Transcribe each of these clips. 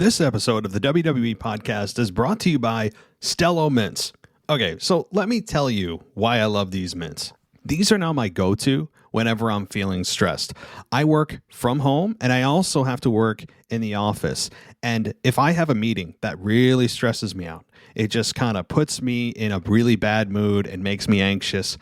This episode of the WWE podcast is brought to you by Stello Mints. Okay, so let me tell you why I love these mints. These are now my go-to whenever I'm feeling stressed. I work from home and I also have to work in the office. And if I have a meeting that really stresses me out, it just kind of puts me in a really bad mood and makes me anxious.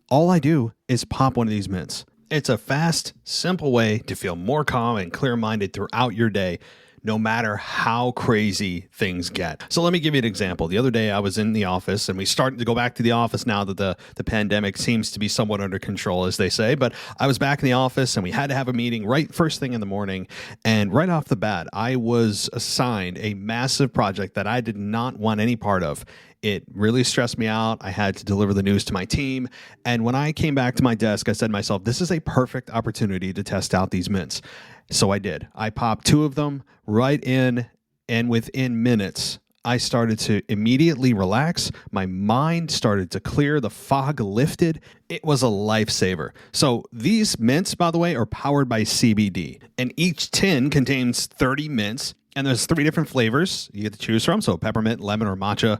All I do is pop one of these mints. It's a fast, simple way to feel more calm and clear-minded throughout your day, no matter how crazy things get. So let me give you an example. The other day I was in the office, and we started to go back to the office now that the pandemic seems to be somewhat under control, as they say. But I was back in the office, and we had to have a meeting right first thing in the morning. And right off the bat, I was assigned a massive project that I did not want any part of. It really stressed me out. I had to deliver the news to my team. And when I came back to my desk, I said to myself, this is a perfect opportunity to test out these mints. So I did. I popped two of them right in, and within minutes, I started to immediately relax. My mind started to clear. The fog lifted. It was a lifesaver. So these mints, by the way, are powered by CBD, and each tin contains 30 mints, and there's 3 different flavors you get to choose from. So peppermint, lemon, or matcha.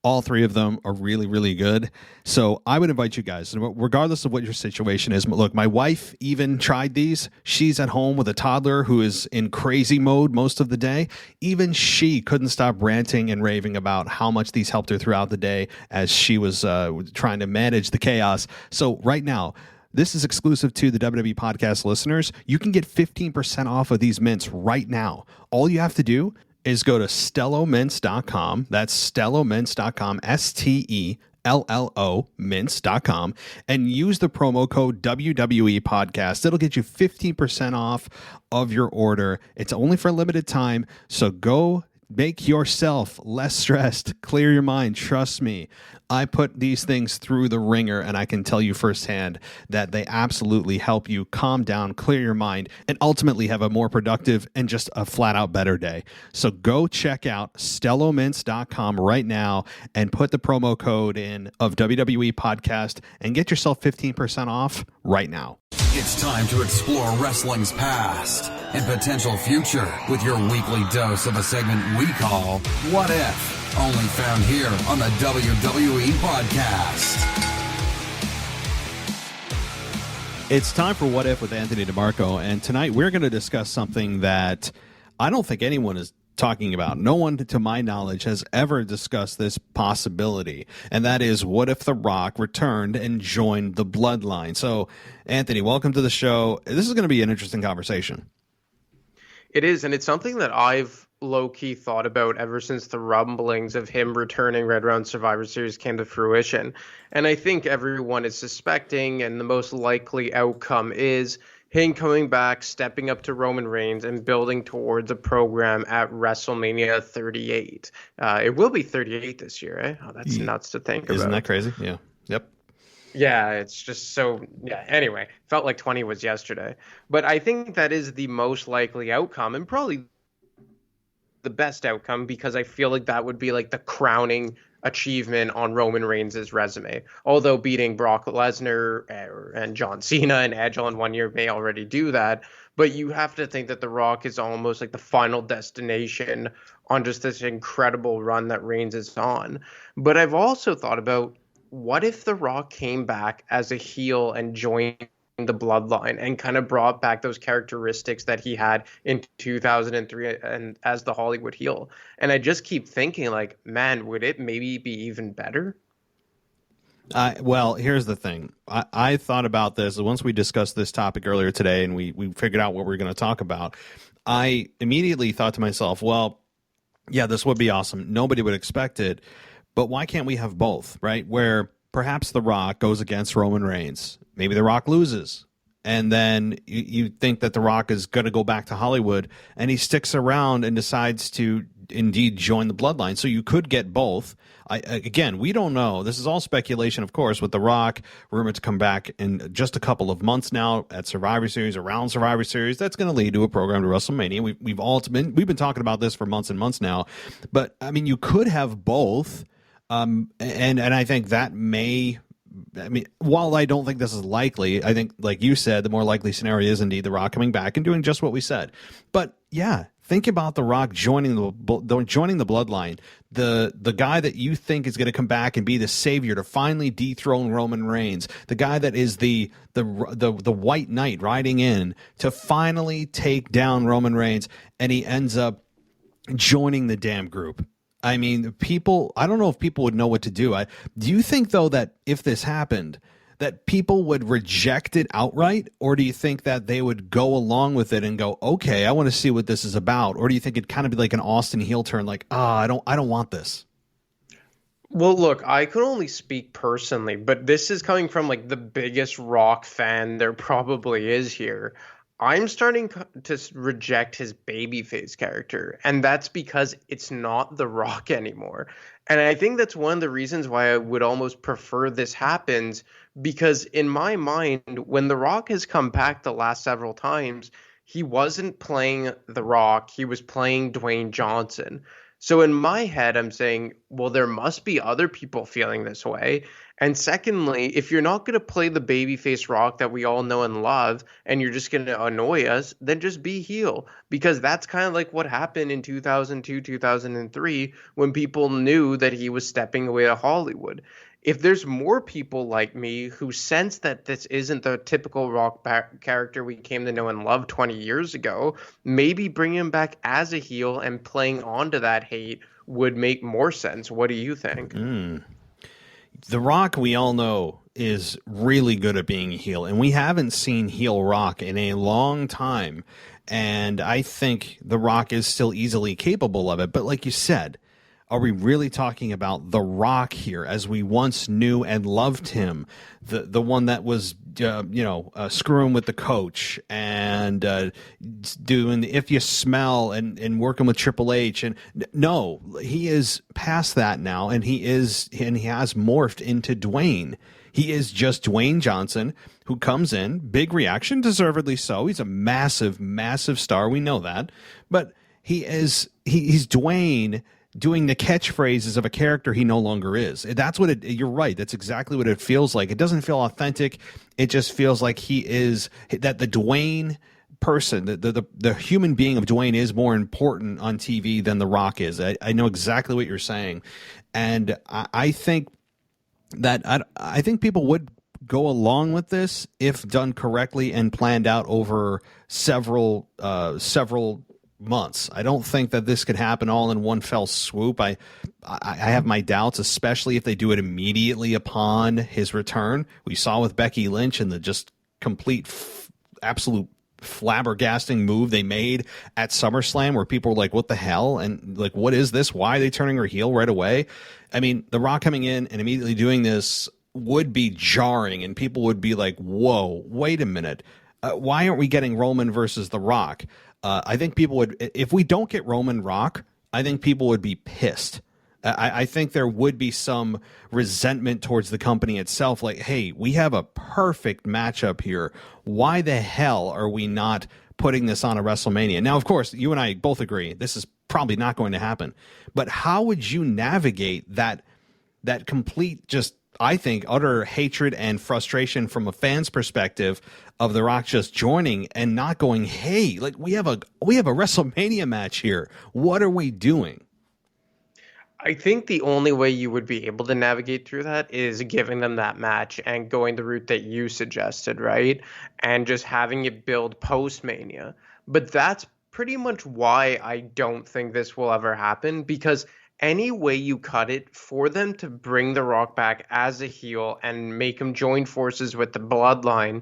All 3 of them are really, really good. So I would invite you guys, regardless of what your situation is. Look, my wife even tried these. She's at home with a toddler who is in crazy mode most of the day. Even she couldn't stop ranting and raving about how much these helped her throughout the day as she was trying to manage the chaos. So right now, this is exclusive to the WWE podcast listeners. You can get 15% off of these mints right now. All you have to do is go to stellomints.com. That's stellomints.com, STELLO mints.com, and use the promo code WWE podcast. It'll get you 15% off of your order. It's only for a limited time, so go make yourself less stressed. Clear your mind. Trust me. I put these things through the ringer, and I can tell you firsthand that they absolutely help you calm down, clear your mind, and ultimately have a more productive and just a flat-out better day. So go check out stellomints.com right now and put the promo code in of WWE Podcast and get yourself 15% off right now. It's time to explore wrestling's past and potential future with your weekly dose of a segment we call What If? Only found here on the WWE Podcast. It's time for What If with Anthony DeMarco, and tonight we're going to discuss something that I don't think anyone is talking about. No one, to my knowledge, has ever discussed this possibility, and that is, what if The Rock returned and joined the Bloodline? So, Anthony, welcome to the show. This is going to be an interesting conversation. It is, and it's something that I've low-key thought about ever since the rumblings of him returning right around Survivor Series came to fruition. And I think everyone is suspecting, and the most likely outcome is him coming back, stepping up to Roman Reigns, and building towards a program at WrestleMania 38. It will be 38 this year, eh? Oh, that's nuts to think about. Isn't that crazy? Yeah. Yep. Yeah, it's just so, yeah, anyway, felt like 20 was yesterday. But I think that is the most likely outcome, and probably the best outcome, because I feel like that would be like the crowning achievement on Roman Reigns' resume. Although beating Brock Lesnar and John Cena and Edge in 1 year may already do that, but you have to think that The Rock is almost like the final destination on just this incredible run that Reigns is on. But I've also thought about, what if The Rock came back as a heel and joined the Bloodline and kind of brought back those characteristics that he had in 2003 and as the Hollywood heel? And I just keep thinking, like, man, would it maybe be even better? Well, here's the thing. I thought about this once we discussed this topic earlier today, and we figured out what we're going to talk about. I immediately thought to myself, well, yeah, this would be awesome. Nobody would expect it, but why can't we have both, right? Where perhaps The Rock goes against Roman Reigns. Maybe The Rock loses. And then you think that The Rock is going to go back to Hollywood, and he sticks around and decides to indeed join the Bloodline. So you could get both. Again, we don't know. This is all speculation, of course, with The Rock rumored to come back in just a couple of months now at Survivor Series, around Survivor Series. That's going to lead to a program to WrestleMania. We've been talking about this for months and months now. But, I mean, you could have both. And I think that may, I mean, while I don't think this is likely, I think, like you said, the more likely scenario is indeed The Rock coming back and doing just what we said. But yeah, Think about The Rock joining the Bloodline, the guy that you think is going to come back and be the savior to finally dethrone Roman Reigns, the guy that is the White Knight riding in to finally take down Roman Reigns, and he ends up joining the damn group. I mean, people, I don't know if people would know what to do. Do you think, though, that if this happened, that people would reject it outright, or do you think that they would go along with it and go, okay, I want to see what this is about? Or do you think it'd kind of be like an Austin heel turn, like, I don't want this? Well, look, I could only speak personally, but this is coming from like the biggest Rock fan there probably is here. I'm starting to reject his babyface character, and that's because it's not The Rock anymore. And I think that's one of the reasons why I would almost prefer this happens, because in my mind, when The Rock has come back the last several times, he wasn't playing The Rock, he was playing Dwayne Johnson. So in my head, I'm saying, well, there must be other people feeling this way. And secondly, if you're not going to play the babyface Rock that we all know and love, and you're just going to annoy us, then just be heel. Because that's kind of like what happened in 2002, 2003, when people knew that he was stepping away to Hollywood. If there's more people like me who sense that this isn't the typical Rock character we came to know and love 20 years ago, maybe bringing him back as a heel and playing onto that hate would make more sense. What do you think? The Rock, we all know, is really good at being a heel, and we haven't seen heel Rock in a long time. And I think The Rock is still easily capable of it. But like you said, are we really talking about The Rock here as we once knew and loved him? The one that was, screwing with the coach and doing the If You Smell and working with Triple H. And no, he is past that now, and he has morphed into Dwayne. He is just Dwayne Johnson, who comes in, big reaction, deservedly so. He's a massive, massive star. We know that. But he's Dwayne doing the catchphrases of a character he no longer is. That's what you're right. That's exactly what it feels like. It doesn't feel authentic. It just feels like he is, that the Dwayne person, the human being of Dwayne is more important on TV than The Rock is. I know exactly what you're saying. And I think that I think people would go along with this if done correctly and planned out over several months. I don't think that this could happen all in one fell swoop. I have my doubts, especially if they do it immediately upon his return. We saw with Becky Lynch and the just complete, absolute flabbergasting move they made at SummerSlam, where people were like, what the hell? And like, what is this? Why are they turning her heel right away? I mean, The Rock coming in and immediately doing this would be jarring, and people would be like, whoa, wait a minute. Why aren't we getting Roman versus The Rock? I think people would, if we don't get Roman Rock, I think people would be pissed. I think there would be some resentment towards the company itself. Like, hey, we have a perfect matchup here. Why the hell are we not putting this on a WrestleMania? Now, of course, you and I both agree this is probably not going to happen. But how would you navigate that complete, just, I think, utter hatred and frustration from a fan's perspective of The Rock just joining and not going, hey, like we have a WrestleMania match here. What are we doing? I think the only way you would be able to navigate through that is giving them that match and going the route that you suggested, right? And just having it build post-Mania. But that's pretty much why I don't think this will ever happen, because any way you cut it, for them to bring The Rock back as a heel and make him join forces with the Bloodline,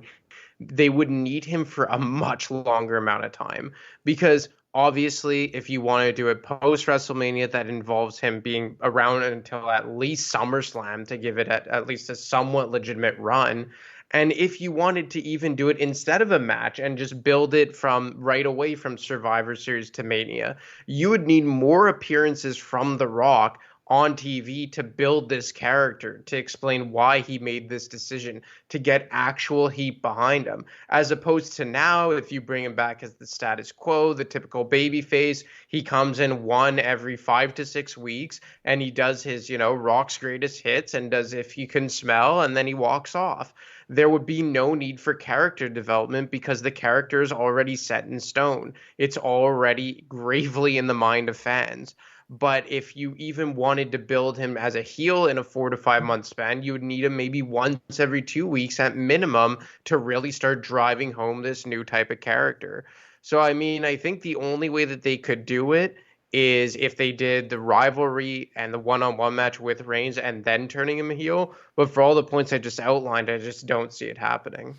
they would need him for a much longer amount of time. Because obviously, if you want to do it post WrestleMania, that involves him being around until at least SummerSlam to give it at least a somewhat legitimate run. And if you wanted to even do it instead of a match and just build it from right away from Survivor Series to Mania, you would need more appearances from The Rock on TV to build this character, to explain why he made this decision, to get actual heat behind him. As opposed to now, if you bring him back as the status quo, the typical babyface, he comes in one every 5 to 6 weeks and he does his, Rock's greatest hits and does If You Can Smell, and then he walks off. there would be no need for character development because the character is already set in stone. It's already gravely in the mind of fans. But if you even wanted to build him as a heel in a 4 to 5 month span, you would need him maybe once every 2 weeks at minimum to really start driving home this new type of character. So, I mean, I think the only way that they could do it is if they did the rivalry and the one-on-one match with Reigns and then turning him heel. But for all the points I just outlined, I just don't see it happening.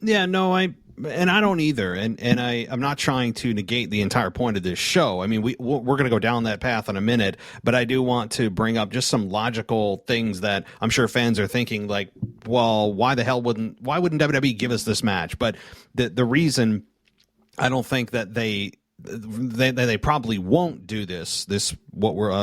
Yeah, no, I don't either, and I'm not trying to negate the entire point of this show. I mean, we're going to go down that path in a minute, but I do want to bring up just some logical things that I'm sure fans are thinking, like, well, why wouldn't WWE give us this match? But the reason I don't think that they probably won't do this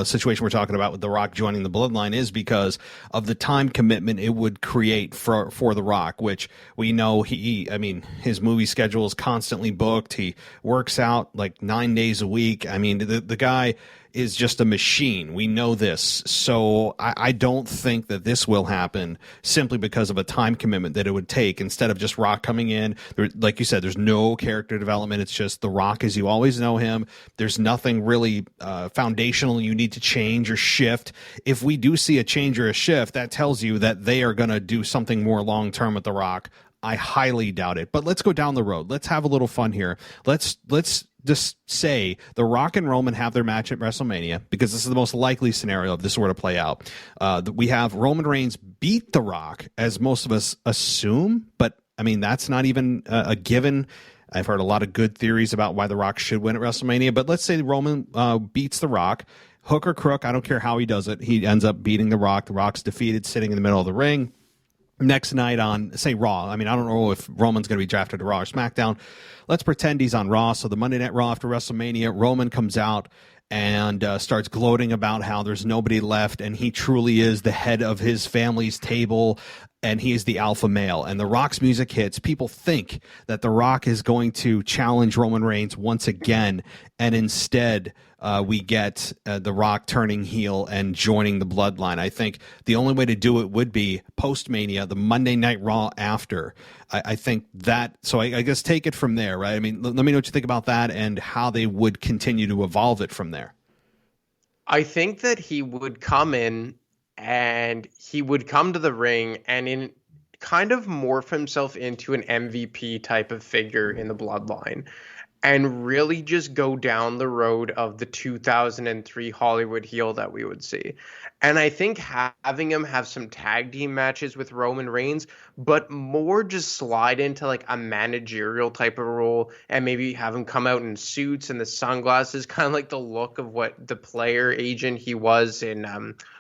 situation we're talking about with The Rock joining the Bloodline is because of the time commitment it would create for The Rock, which we know his movie schedule is constantly booked. He works out like 9 days a week. I mean, the guy is just a machine. We know this. So I don't think that this will happen simply because of a time commitment that it would take instead of just Rock coming in. Like you said, there's no character development. It's just The Rock as you always know him. There's nothing really foundational you need to change or shift. If we do see a change or a shift, that tells you that they are going to do something more long-term with The Rock. I highly doubt it. But let's go down the road. Let's have a little fun here. Let's just say The Rock and Roman have their match at WrestleMania, because this is the most likely scenario if this were to play out. We have Roman Reigns beat The Rock, as most of us assume, but I mean, that's not even a given. I've heard a lot of good theories about why The Rock should win at WrestleMania, but let's say Roman beats The Rock. Hook or crook, I don't care how he does it. He ends up beating The Rock. The Rock's defeated, sitting in the middle of the ring. Next night on, say, Raw. I mean, I don't know if Roman's going to be drafted to Raw or SmackDown. Let's pretend he's on Raw. So the Monday Night Raw after WrestleMania, Roman comes out and starts gloating about how there's nobody left, and he truly is the head of his family's table, and he is the alpha male. And The Rock's music hits. People think that The Rock is going to challenge Roman Reigns once again, and instead we get The Rock turning heel and joining the Bloodline. I think the only way to do it would be post-Mania, the Monday Night Raw after. I think that, so I guess take it from there, right? I mean, let me know what you think about that and how they would continue to evolve it from there. I think that he would come in and he would come to the ring and kind of morph himself into an MVP type of figure in the Bloodline, and really just go down the road of the 2003 Hollywood heel that we would see. And I think having him have some tag team matches with Roman Reigns, but more just slide into like a managerial type of role, and maybe have him come out in suits and the sunglasses, kind of like the look of what the player agent he was in,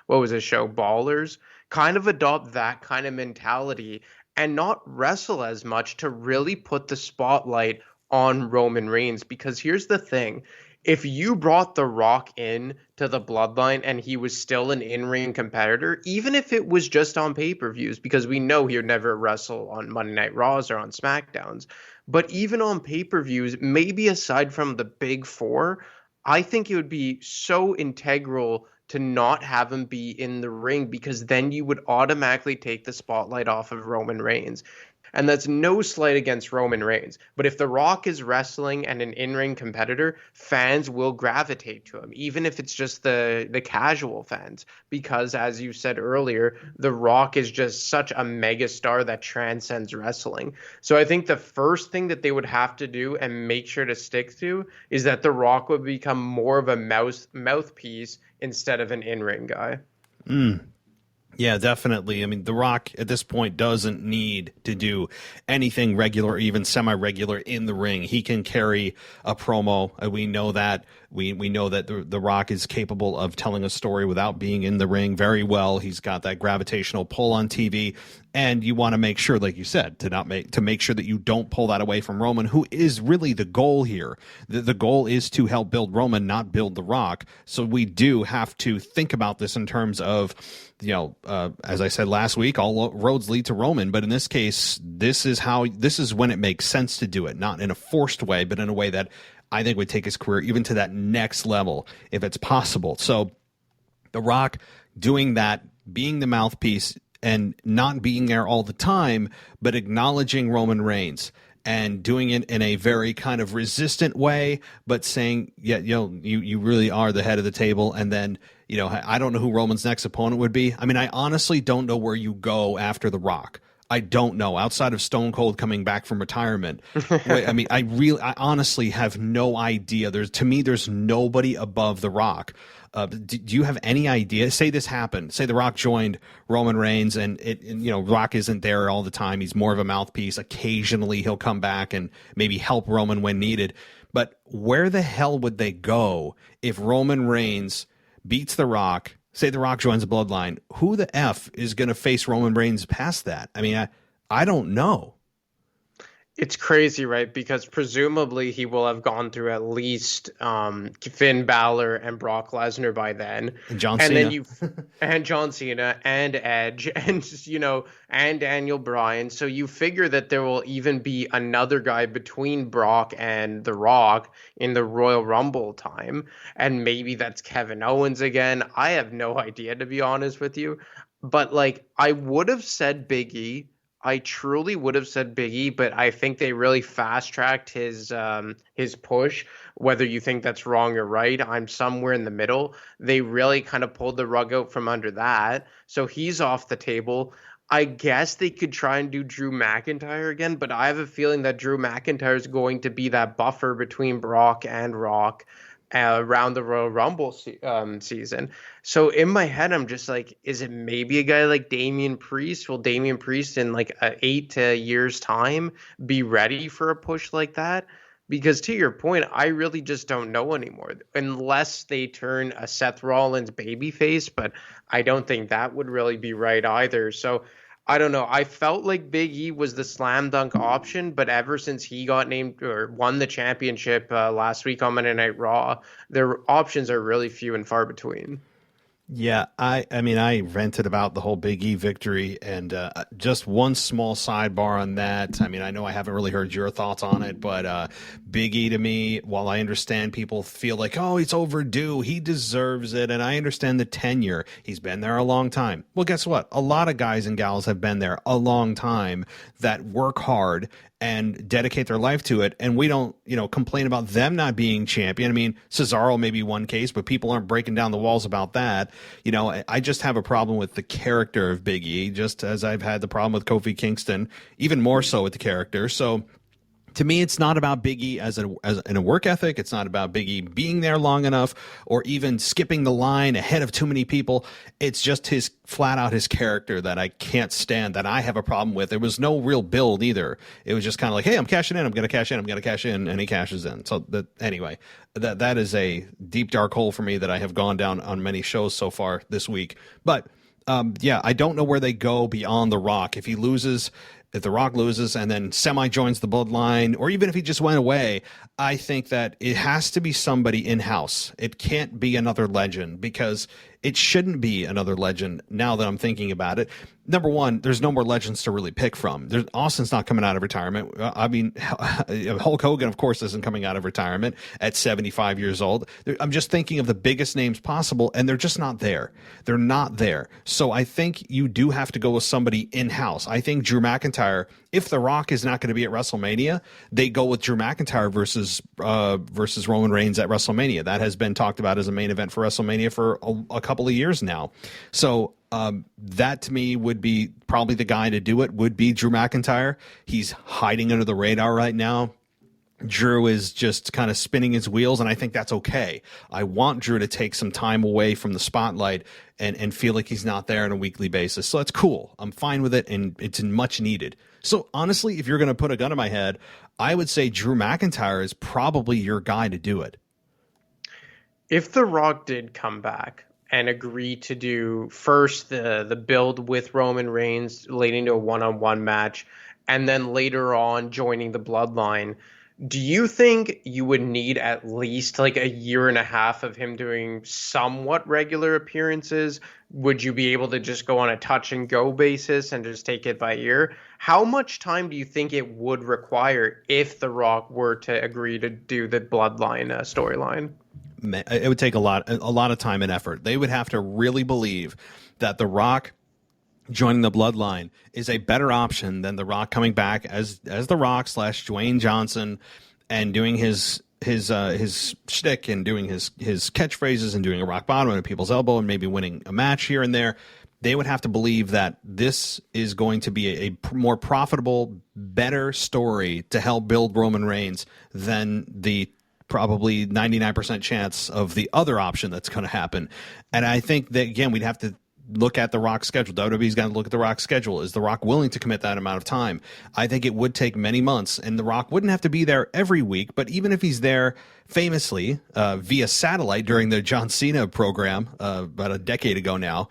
what was his show, Ballers, kind of adopt that kind of mentality and not wrestle as much to really put the spotlight on Roman Reigns. Because here's the thing, if you brought The Rock in to the Bloodline and he was still an in-ring competitor, even if it was just on pay-per-views, because we know he would never wrestle on Monday Night Raws or on SmackDowns, but even on pay-per-views, maybe aside from the big four, I think it would be so integral to not have him be in the ring, because then you would automatically take the spotlight off of Roman Reigns. And that's no slight against Roman Reigns. But if The Rock is wrestling and an in-ring competitor, fans will gravitate to him, even if it's just the casual fans. Because as you said earlier, The Rock is just such a mega star that transcends wrestling. So I think the first thing that they would have to do and make sure to stick to is that The Rock would become more of a mouthpiece instead of an in-ring guy. Yeah, definitely. I mean, The Rock at this point doesn't need to do anything regular or even semi-regular in the ring. He can carry a promo. We know that. We know that the Rock is capable of telling a story without being in the ring very well. He's got that gravitational pull on TV, and you want to make sure, like you said, to make sure that you don't pull that away from Roman, who is really the goal here. The goal is to help build Roman, not build The Rock. So we do have to think about this in terms of, as I said last week, all roads lead to Roman. But in this case, this is when it makes sense to do it, not in a forced way, but in a way that I think would take his career even to that next level if it's possible. So The Rock doing that, being the mouthpiece, and not being there all the time, but acknowledging Roman Reigns and doing it in a very kind of resistant way, but saying, yeah, you really are the head of the table. And then, I don't know who Roman's next opponent would be. I mean, I honestly don't know where you go after The Rock. I don't know, outside of Stone Cold coming back from retirement. I mean, I honestly have no idea. To me, there's nobody above The Rock. Do you have any idea? Say this happened. Say The Rock joined Roman Reigns, and Rock isn't there all the time. He's more of a mouthpiece. Occasionally, he'll come back and maybe help Roman when needed. But where the hell would they go if Roman Reigns beats The Rock? Say The Rock joins the Bloodline. Who the F is going to face Roman Reigns past that? I mean, I don't know. It's crazy, right? Because presumably he will have gone through at least Finn Balor and Brock Lesnar by then, and John Cena, and John Cena and Edge, and and Daniel Bryan. So you figure that there will even be another guy between Brock and The Rock in the Royal Rumble time, and maybe that's Kevin Owens again. I have no idea, to be honest with you, but I would have said Big E. I truly would have said Big E, but I think they really fast-tracked his push. Whether you think that's wrong or right, I'm somewhere in the middle. They really kind of pulled the rug out from under that. So he's off the table. I guess they could try and do Drew McIntyre again, but I have a feeling that Drew McIntyre is going to be that buffer between Brock and Rock around the Royal Rumble season. So in my head, I'm just like, is it maybe a guy like Damian Priest? Will Damian Priest in 8 years time be ready for a push like that? Because to your point, I really just don't know anymore, unless they turn a Seth Rollins babyface, but I don't think that would really be right either. So I don't know. I felt like Big E was the slam dunk option, but ever since he got named or won the championship last week on Monday Night Raw, their options are really few and far between. Yeah, I mean, I ranted about the whole Big E victory, and just one small sidebar on that. I mean, I know I haven't really heard your thoughts on it, but Big E to me, while I understand people feel like, oh, it's overdue, he deserves it, and I understand the tenure. He's been there a long time. Well, guess what? A lot of guys and gals have been there a long time that work hard and dedicate their life to it, and we don't, complain about them not being champion. I mean, Cesaro may be one case, but people aren't breaking down the walls about that. I just have a problem with the character of Big E, just as I've had the problem with Kofi Kingston, even more so with the character. So to me, it's not about Big E as in a work ethic. It's not about Big E being there long enough or even skipping the line ahead of too many people. It's just flat out his character that I can't stand, that I have a problem with. There was no real build either. It was just kind of like, hey, I'm cashing in. I'm going to cash in. I'm going to cash in. And he cashes in. So anyway, that is a deep, dark hole for me that I have gone down on many shows so far this week. But I don't know where they go beyond The Rock. If The Rock loses and then joins the Bloodline, or even if he just went away, I think that it has to be somebody in-house. It can't be another legend, because it shouldn't be another legend now that I'm thinking about it. Number one, there's no more legends to really pick from. Austin's not coming out of retirement. I mean, Hulk Hogan, of course, isn't coming out of retirement at 75 years old. I'm just thinking of the biggest names possible, and they're just not there. They're not there. So I think you do have to go with somebody in-house. I think Drew McIntyre, if The Rock is not going to be at WrestleMania, they go with Drew McIntyre versus Roman Reigns at WrestleMania. That has been talked about as a main event for WrestleMania for a couple of years now. So that to me would be probably the guy to do it, would be Drew McIntyre. He's hiding under the radar right now. Drew is just kind of spinning his wheels, and I think that's okay. I want Drew to take some time away from the spotlight and feel like he's not there on a weekly basis. So that's cool. I'm fine with it, and it's much needed. So honestly, if you're going to put a gun in my head, I would say Drew McIntyre is probably your guy to do it. If The Rock did come back and agree to do first the build with Roman Reigns leading to a one-on-one match, and then later on joining the Bloodline, do you think you would need at least a year and a half of him doing somewhat regular appearances? Would you be able to just go on a touch and go basis and just take it by ear? How much time do you think it would require if The Rock were to agree to do the Bloodline storyline? It would take a lot of time and effort. They would have to really believe that The Rock joining the Bloodline is a better option than The Rock coming back as The Rock / Dwayne Johnson and doing his shtick and doing his catchphrases and doing a rock bottom at people's elbow and maybe winning a match here and there. They would have to believe that this is going to be a more profitable, better story to help build Roman Reigns than the probably 99% chance of the other option that's going to happen. And I think that, again, we'd have to look at The Rock's schedule. WWE's got to look at The Rock's schedule. Is The Rock willing to commit that amount of time? I think it would take many months, and The Rock wouldn't have to be there every week, but even if he's there famously via satellite during the John Cena program about a decade ago now,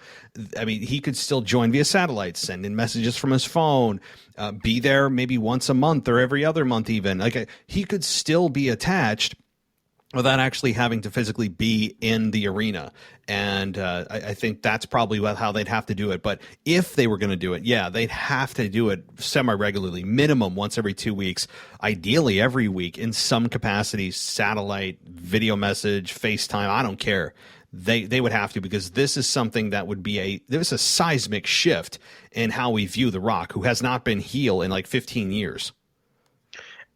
I mean, he could still join via satellite, send in messages from his phone, be there maybe once a month or every other month even. Like he could still be attached without actually having to physically be in the arena. And I think that's probably how they'd have to do it. But if they were going to do it, yeah, they'd have to do it semi-regularly, minimum once every 2 weeks, ideally every week in some capacity, satellite, video message, FaceTime, I don't care. They would have to, because this is something that would be there's a seismic shift in how we view The Rock, who has not been heel in like 15 years.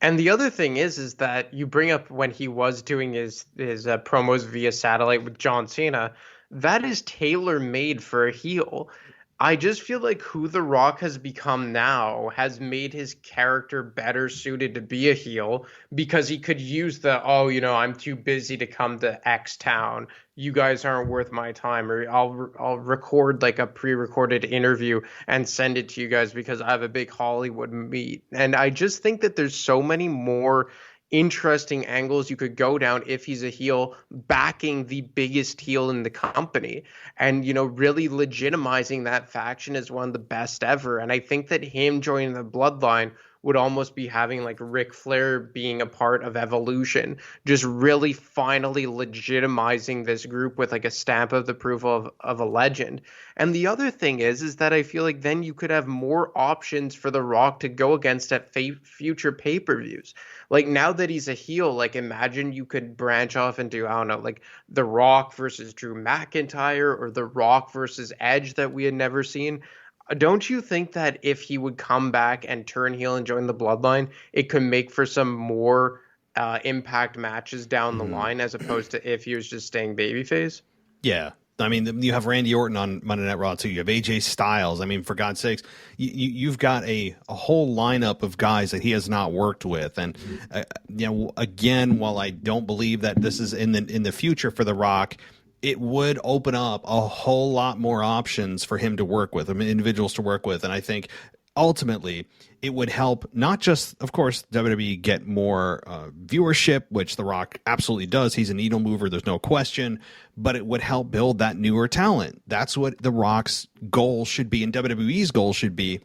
And the other thing is that you bring up when he was doing his promos via satellite with John Cena, that is tailor made for a heel. I just feel like who The Rock has become now has made his character better suited to be a heel, because he could use I'm too busy to come to X town. You guys aren't worth my time, or I'll record like a pre-recorded interview and send it to you guys because I have a big Hollywood meet. And I just think that there's so many more interesting angles you could go down if he's a heel, backing the biggest heel in the company and, really legitimizing that faction as one of the best ever. And I think that him joining the Bloodline would almost be having like Ric Flair being a part of Evolution, just really finally legitimizing this group with like a stamp of approval of a legend. And the other thing is that I feel like then you could have more options for The Rock to go against at future pay-per-views. Like now that he's a heel, like imagine you could branch off into, I don't know, like The Rock versus Drew McIntyre or The Rock versus Edge that we had never seen. Don't you think that if he would come back and turn heel and join the Bloodline, it could make for some more impact matches down the line, as opposed to if he was just staying babyface? Yeah. I mean, you have Randy Orton on Monday Night Raw, too. You have AJ Styles. I mean, for God's sakes, you've got a whole lineup of guys that he has not worked with. And, again, while I don't believe that this is in the future for The Rock, it would open up a whole lot more options for him to work with, individuals to work with. And I think ultimately it would help not just, of course, WWE get more viewership, which The Rock absolutely does. He's a needle mover. There's no question. But it would help build that newer talent. That's what The Rock's goal should be, and WWE's goal should be.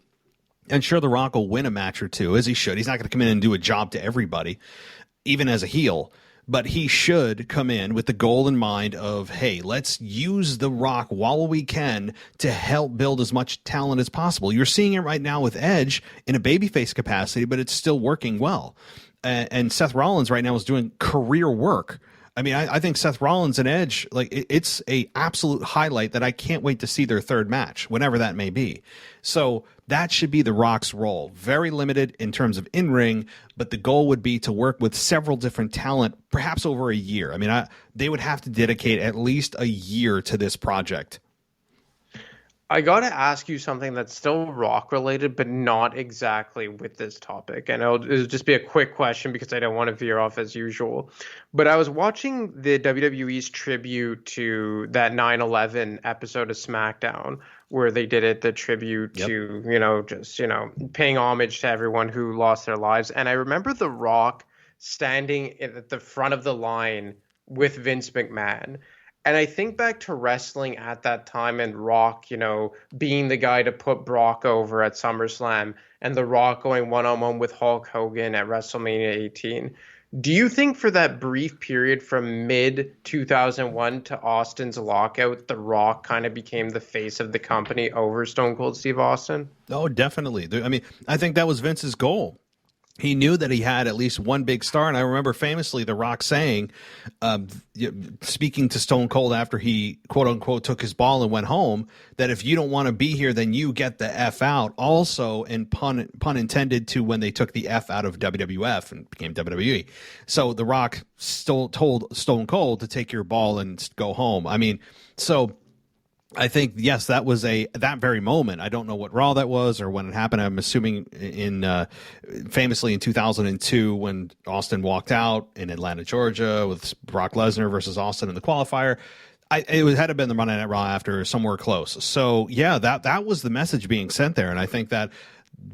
And sure, The Rock will win a match or two, as he should. He's not going to come in and do a job to everybody, even as a heel. But he should come in with the goal in mind of, hey, let's use The Rock while we can to help build as much talent as possible. You're seeing it right now with Edge in a babyface capacity, but it's still working well. And Seth Rollins right now is doing career work. I mean, I think Seth Rollins and Edge, like it's a absolute highlight that I can't wait to see their third match, whenever that may be. So that should be The Rock's role. Very limited in terms of in-ring, but the goal would be to work with several different talent, perhaps over a year. I mean, they would have to dedicate at least a year to this project. I got to ask you something that's still Rock related, but not exactly with this topic. And it'll just be a quick question because I don't want to veer off as usual. But I was watching the WWE's tribute to that 9/11 episode of SmackDown, where they did the tribute to, paying homage to everyone who lost their lives. And I remember The Rock standing at the front of the line with Vince McMahon. And I think back to wrestling at that time and Rock, being the guy to put Brock over at SummerSlam and The Rock going one-on-one with Hulk Hogan at WrestleMania 18. Do you think for that brief period from mid-2001 to Austin's lockout, The Rock kind of became the face of the company over Stone Cold Steve Austin? Oh, definitely. I mean, I think that was Vince's goal. he knew that he had at least one big star. And I remember famously The Rock saying, speaking to Stone Cold after he quote unquote took his ball and went home, that if you don't want to be here, then you get the F out. Also, and pun intended, to when they took the F out of WWF and became WWE. So The Rock still told Stone Cold to take your ball and go home. I mean, so I think, yes, that was that very moment. I don't know what Raw that was or when it happened. I'm assuming famously in 2002 when Austin walked out in Atlanta, Georgia with Brock Lesnar versus Austin in the qualifier. Had to have been the Monday Night Raw after, somewhere close. So yeah, that was the message being sent there. And I think that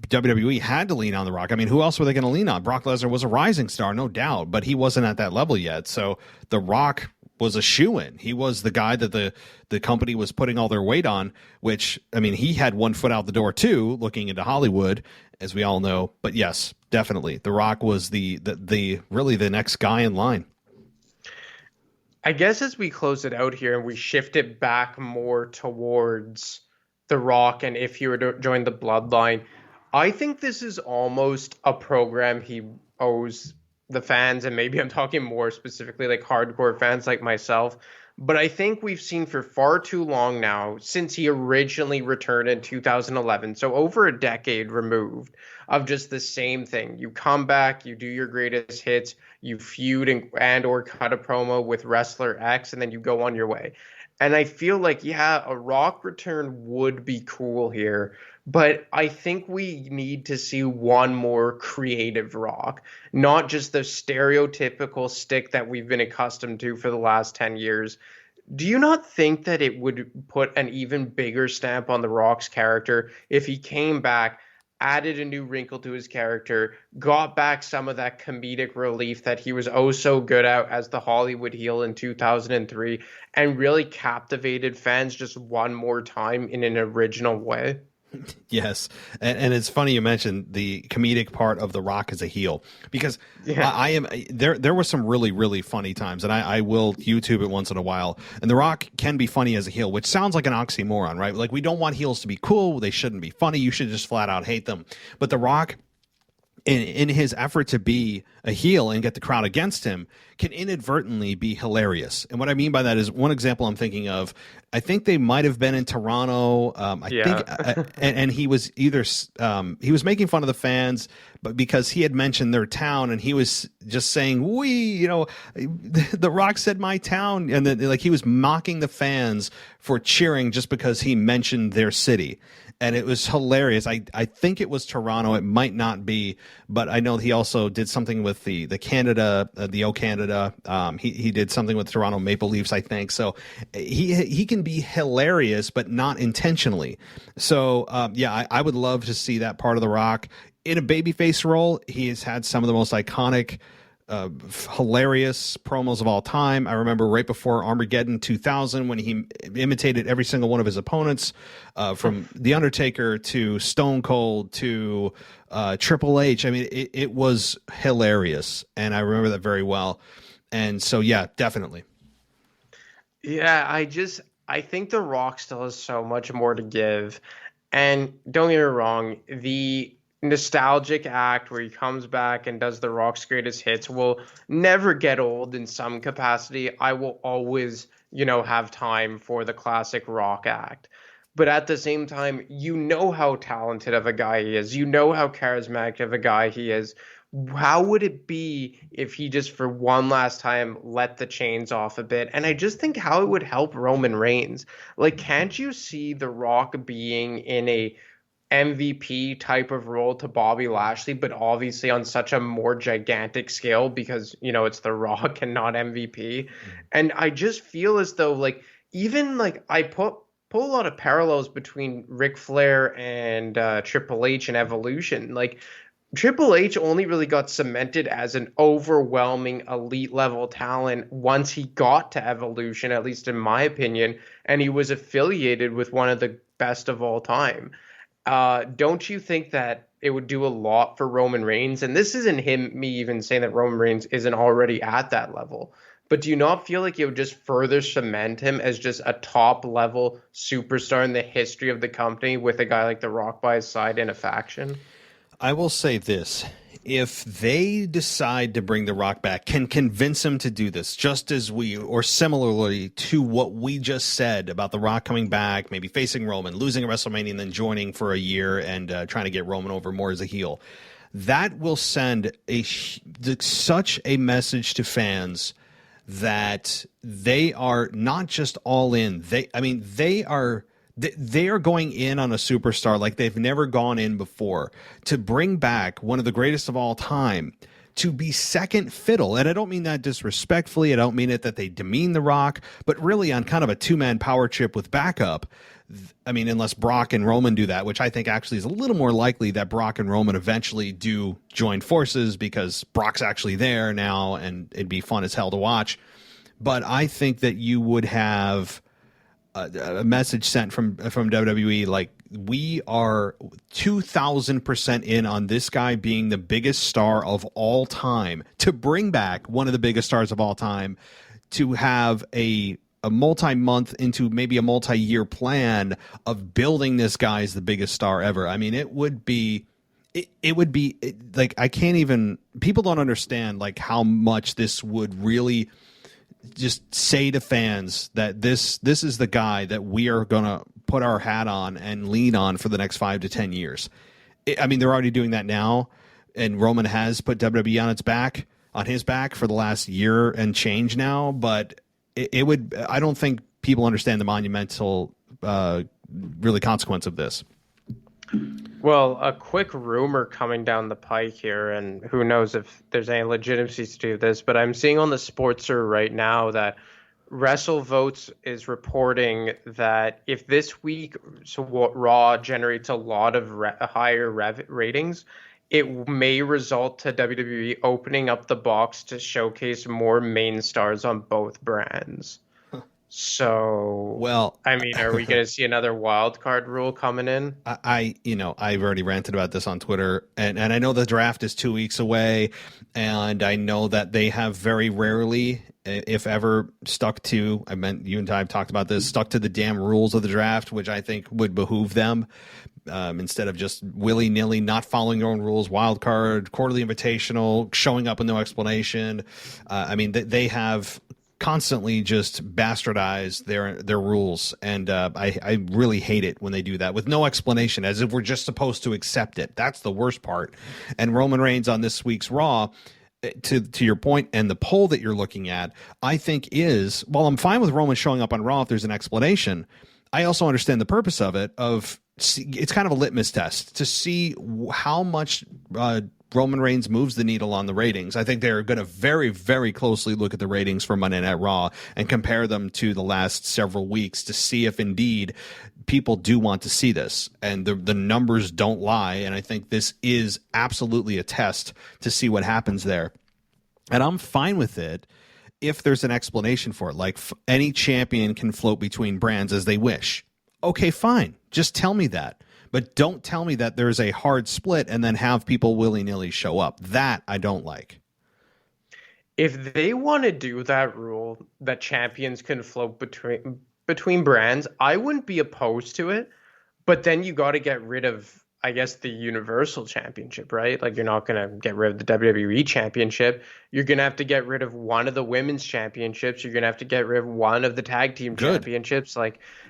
WWE had to lean on The Rock. I mean, who else were they going to lean on? Brock Lesnar was a rising star, no doubt, but he wasn't at that level yet. So The Rock was a shoo-in. He was the guy that the company was putting all their weight on, which, I mean, he had one foot out the door too, looking into Hollywood, as we all know. But yes, definitely, The Rock was the really the next guy in line. I guess as we close it out here and we shift it back more towards The Rock, and if he were to join the Bloodline, I think this is almost a program he owes the fans, and maybe I'm talking more specifically like hardcore fans like myself, but I think we've seen for far too long now, since he originally returned in 2011, so over a decade removed, of just the same thing. You come back, you do your greatest hits, you feud and or cut a promo with wrestler X, and then you go on your way. And I feel like, yeah, a Rock return would be cool here, but I think we need to see one more creative Rock, not just the stereotypical stick that we've been accustomed to for the last 10 years. Do you not think that it would put an even bigger stamp on The Rock's character if he came back, added a new wrinkle to his character, got back some of that comedic relief that he was oh so good at as the Hollywood heel in 2003, and really captivated fans just one more time in an original way? Yes, and it's funny you mentioned the comedic part of The Rock as a heel, because I am there were some really funny times, and I will YouTube it once in a while, and The Rock can be funny as a heel, which sounds like an oxymoron, right? Like, we don't want heels to be cool, they shouldn't be funny, you should just flat out hate them. But The Rock, in his effort to be a heel and get the crowd against him, can inadvertently be hilarious. And what I mean by that is, one example I'm thinking of, I think they might have been in Toronto. And he was either he was making fun of the fans, but because he had mentioned their town, and he was just saying, The Rock said my town, and then like he was mocking the fans for cheering just because he mentioned their city. And it was hilarious. I think it was Toronto. It might not be, but I know he also did something with the Canada, the O Canada. He did something with Toronto Maple Leafs, I think. So he can be hilarious, but not intentionally. So I would love to see that part of The Rock in a babyface role. He has had some of the most iconic, hilarious promos of all time. I remember right before Armageddon 2000 when he imitated every single one of his opponents, from The Undertaker to Stone Cold to Triple H. I mean, it was hilarious, and I remember that very well. And so, yeah, definitely. Yeah, I think The Rock still has so much more to give. And don't get me wrong, the nostalgic act where he comes back and does The Rock's greatest hits will never get old in some capacity. I will always, have time for the classic Rock act. But at the same time, how talented of a guy he is. How charismatic of a guy he is. How would it be if he just for one last time let the chains off a bit? And I just think how it would help Roman Reigns. Like, can't you see The Rock being in a MVP type of role to Bobby Lashley, but obviously on such a more gigantic scale because, it's The Rock and not MVP. And I just feel as though, like, even like I pull a lot of parallels between Ric Flair and Triple H and Evolution. Like, Triple H only really got cemented as an overwhelming elite level talent once he got to Evolution, at least in my opinion, and he was affiliated with one of the best of all time. Don't you think that it would do a lot for Roman Reigns? And this isn't me even saying that Roman Reigns isn't already at that level. But do you not feel like it would just further cement him as just a top level superstar in the history of the company with a guy like The Rock by his side in a faction? I will say this. if they decide to bring The Rock back, can convince him to do this, just as or similarly to what we just said about The Rock coming back, maybe facing Roman, losing at WrestleMania, and then joining for a year and trying to get Roman over more as a heel, that will send such a message to fans that they are not just all in. They are going in on a superstar like they've never gone in before, to bring back one of the greatest of all time to be second fiddle. And I don't mean that disrespectfully. I don't mean it that they demean The Rock, but really on kind of a two-man power trip with backup. I mean, unless Brock and Roman do that, which I think actually is a little more likely that Brock and Roman eventually do join forces because Brock's actually there now and it'd be fun as hell to watch. But I think that you would have a message sent from WWE like, we are 2,000% in on this guy being the biggest star of all time, to bring back one of the biggest stars of all time, to have a multi-month into maybe a multi-year plan of building this guy as the biggest star ever. I mean, it would be like, I can't even, people don't understand like how much this would really just say to fans that this is the guy that we are going to put our hat on and lean on for the next 5 to 10 years. I mean, they're already doing that now, and Roman has put WWE on his back for the last year and change now, but I don't think people understand the monumental really consequence of this. Well, a quick rumor coming down the pike here, and who knows if there's any legitimacy to this, but I'm seeing on the Sportster right now that WrestleVotes is reporting that if this week Raw generates a lot of higher ratings, it may result to WWE opening up the box to showcase more main stars on both brands. So, well, I mean, are we going to see another wild card rule coming in? I've already ranted about this on Twitter, and I know the draft is 2 weeks away, and I know that they have very rarely, if ever, stuck to, you and I have talked about this, stuck to the damn rules of the draft, which I think would behoove them, instead of just willy-nilly not following their own rules, wild card, quarterly invitational, showing up with no explanation. They have constantly just bastardize their rules, and I really hate it when they do that with no explanation, as if we're just supposed to accept it. That's the worst part. And Roman Reigns on this week's Raw, to your point, and the poll that you're looking at, I think is, while I'm fine with Roman showing up on Raw if there's an explanation, I also understand the purpose of it. It's kind of a litmus test to see how much Roman Reigns moves the needle on the ratings. I think they're going to very, very closely look at the ratings for Monday Night Raw and compare them to the last several weeks to see if indeed people do want to see this. And the numbers don't lie. And I think this is absolutely a test to see what happens there. And I'm fine with it if there's an explanation for it. Like, any champion can float between brands as they wish. Okay, fine. Just tell me that. But don't tell me that there's a hard split and then have people willy-nilly show up. That I don't like. If they want to do that rule that champions can float between brands, I wouldn't be opposed to it. But then you got to get rid of, I guess, the Universal Championship, right? Like, you're not going to get rid of the WWE Championship. You're going to have to get rid of one of the women's championships. You're going to have to get rid of one of the tag team championships.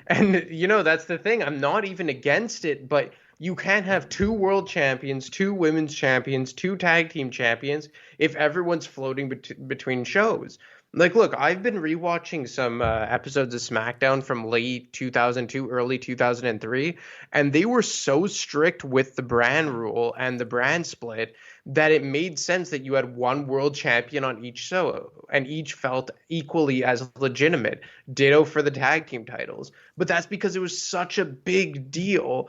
And that's the thing. I'm not even against it, but you can't have 2 world champions, 2 women's champions, 2 tag team champions if everyone's floating between shows. Like, look, I've been rewatching some episodes of SmackDown from late 2002, early 2003, and they were so strict with the brand rule and the brand split that it made sense that you had 1 world champion on each show, and each felt equally as legitimate. Ditto for the tag team titles. But that's because it was such a big deal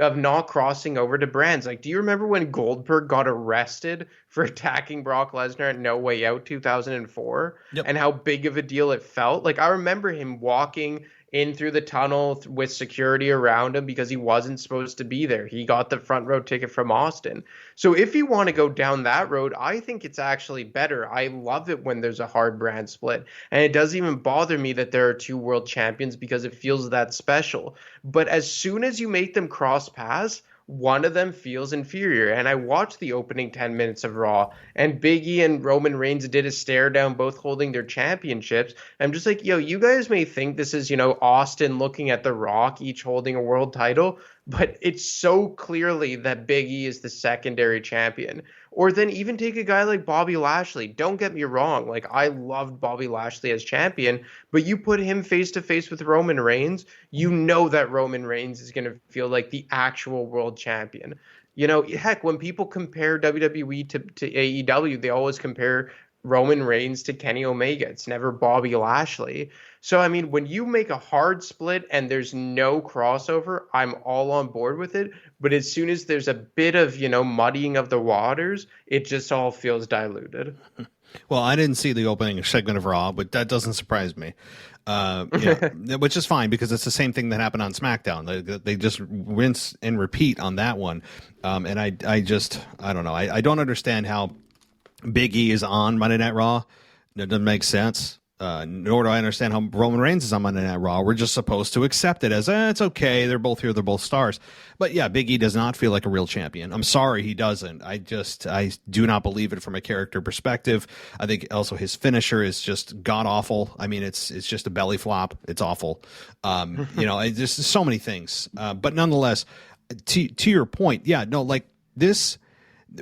of not crossing over to brands. Like, do you remember when Goldberg got arrested for attacking Brock Lesnar at No Way Out 2004? Yep. And how big of a deal it felt? Like, I remember him walking in through the tunnel with security around him because he wasn't supposed to be there. He got the front row ticket from Austin. So if you want to go down that road, I think it's actually better. I love it when there's a hard brand split. And it doesn't even bother me that there are 2 world champions because it feels that special. But as soon as you make them cross paths, one of them feels inferior. And I watched the opening 10 minutes of Raw, and Big E and Roman Reigns did a stare down, both holding their championships. I'm just like, yo, you guys may think this is, Austin looking at The Rock, each holding a world title, but it's so clearly that Big E is the secondary champion. Or then even take a guy like Bobby Lashley. Don't get me wrong. Like, I loved Bobby Lashley as champion, but you put him face to face with Roman Reigns, you know that Roman Reigns is going to feel like the actual world champion. Heck, when people compare WWE to AEW, they always compare Roman Reigns to Kenny Omega. It's never Bobby Lashley. So, I mean, when you make a hard split and there's no crossover, I'm all on board with it. But as soon as there's a bit of, muddying of the waters, it just all feels diluted. Well, I didn't see the opening segment of Raw, but that doesn't surprise me. Which is fine because it's the same thing that happened on SmackDown. They just rinse and repeat on that one. And I don't know. I don't understand how Big E is on Monday Night Raw. It doesn't make sense. Nor do I understand how Roman Reigns is on Monday Night Raw. We're just supposed to accept it as, it's okay. They're both here. They're both stars. But yeah, Big E does not feel like a real champion. I'm sorry he doesn't. I do not believe it from a character perspective. I think also his finisher is just god awful. I mean, it's just a belly flop. It's awful. Just so many things. But nonetheless, to your point, yeah, no, like this